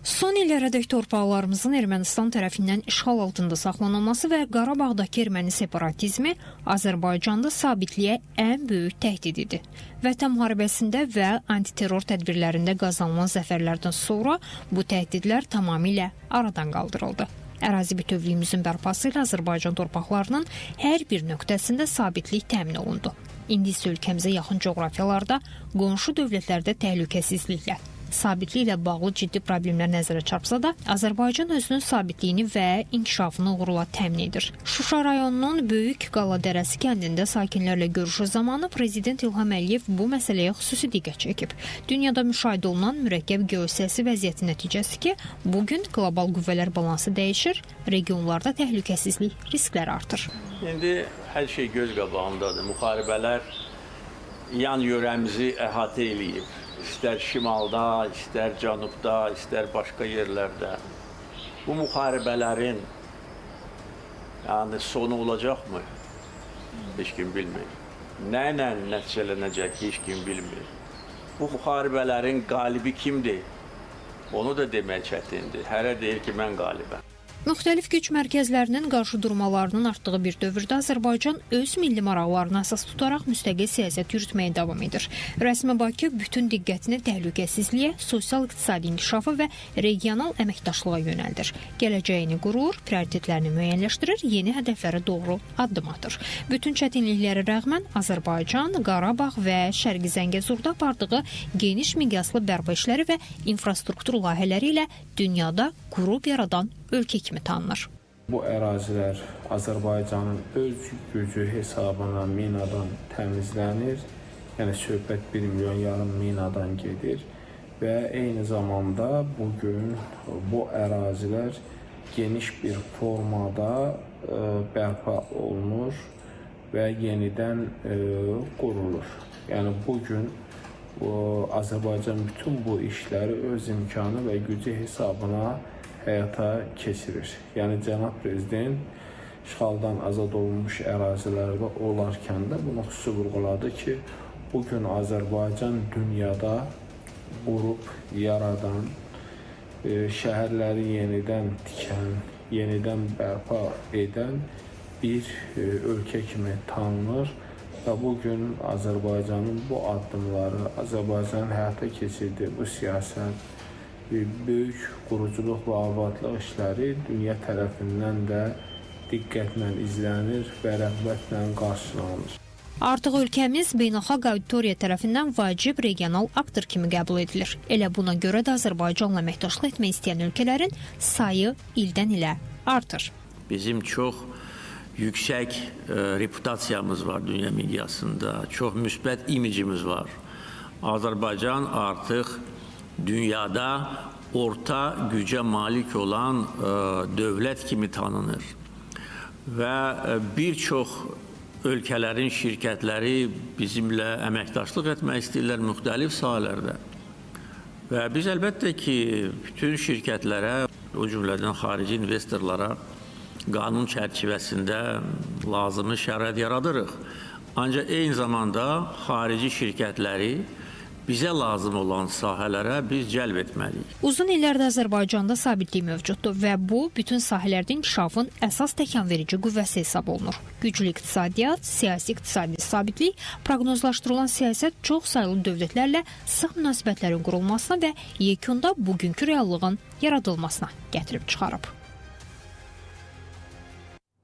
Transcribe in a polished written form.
Son illərədək torpaqlarımızın Ermənistan tərəfindən işğal altında saxlanılması və Qarabağdakı erməni separatizmi Azərbaycanda sabitliyə ən böyük təhdididir. Vətən müharibəsində və antiterror tədbirlərində qazanılan zəfərlərdən sonra bu təhdidlər tamamilə aradan qaldırıldı. Ərazi bütövlüyümüzün bərpası ilə Azərbaycan torpaqlarının hər bir nöqtəsində sabitlik təmin olundu. İndi isə ölkəmizə yaxın coğrafiyalarda, qonşu dövlətlərdə təhlükəsizliklə, sabitliklə bağlı ciddi problemlər nəzərə çarpsa da, Azərbaycan özünün sabitliyini və inkişafını uğurla təmin edir. Şuşa rayonunun Böyük Qala Dərəsi kəndində sakinlərlə görüşü zamanı Prezident İlham Əliyev bu məsələyə xüsusi diqqət çəkib. Dünyada müşahidə olunan mürəkkəb geosiyasi vəziyyətin nəticəsi ki, bugün qlobal qüvvələr balansı dəyişir, regionlarda təhlükəsizlik riskləri artır. İndi hər şey göz qabağındadır. Müharibələr yan yörəmizi əhatə eləyib. İstər şimalda, istər cənubda, istər başqa yerlərdə. Bu müharibələrin sonu olacaqmı? Heç kim bilmir. Nə ilə nəticələnəcək? Heç kim bilmir. Bu müharibələrin qalibi kimdir? Onu da demək çətindir. Hərə deyir ki, mən qalibəm. Müxtəlif güc mərkəzlərinin qarşıdurmalarının artdığı bir dövrdə Azərbaycan öz milli maraqlarına əsas tutaraq müstəqil siyasət yürütməyə davam edir. Rəsmi Bakı bütün diqqətini təhlükəsizliyə, sosial-iqtisadi inkişafa və regional əməkdaşlığa yönəldir. Gələcəyini qurur, prioritetlərini müəyyənləşdirir, yeni hədəflərə doğru addım atır. Bütün çətinliklərə rəğmən Azərbaycan, Qarabağ və Şərqi Zəngəzurda apardığı geniş miqyaslı bərpa işləri və infrastruktur layihələri ilə dünyada qurub yaradan ölkə kimi tanınır. Bu ərazilər Azərbaycanın öz gücü hesabına minadan təmizlənir. Yəni söhbət 1,5 milyon minadan gedir və eyni zamanda bugün bu ərazilər geniş bir formada bərpa olunur və yenidən qurulur. Yəni bugün Azərbaycan bütün bu işləri öz imkanı və gücü hesabına həyata keçirir. Yəni Cənab Prezident işğaldan azad olunmuş ərazilərdə olarkən də bunu xüsusi vurğuladı ki, bugün Azərbaycan dünyada qurub, yaradan, şəhərləri yenidən tikən, yenidən bərpa edən bir ölkə kimi tanınır və bugün Azərbaycanın bu addımları, Azərbaycanın həyata keçirdiyi bu siyasət, böyük quruculuq və abadlıq işləri dünya tərəfindən də diqqətlə izlənir və rəğbətlə qarşılanır. Artıq ölkəmiz beynəlxalq auditoriya tərəfindən vacib regional aktor kimi qəbul edilir. Elə buna görə də Azərbaycanla əməkdaşlıq etmək istəyən ölkələrin sayı ildən ilə artır. Bizim çox yüksək reputasiyamız var dünya miqyasında, çox müsbət imicimiz var. Azərbaycan artıq dünyada orta gücə malik olan dövlət kimi tanınır və bir çox ölkələrin şirkətləri bizimlə əməkdaşlıq etmək istəyirlər müxtəlif sahələrdə və biz əlbəttə ki, bütün şirkətlərə, o cümlədən xarici investorlara qanun çərçivəsində lazımi şərait yaradırıq. Ancaq eyni zamanda xarici şirkətləri bizə lazım olan sahələrə biz cəlb etməliyik. Uzun illərdə Azərbaycanda sabitlik mövcuddur və bu, bütün sahələrdə inkişafın əsas təkanverici qüvvəsi hesab olunur. Güclü iqtisadiyyat, siyasi-iqtisadi sabitlik, proqnozlaşdırılan siyasət çox saylı dövlətlərlə sıx münasibətlərin qurulmasına və yekunda bugünkü reallığın yaradılmasına gətirib çıxarıb.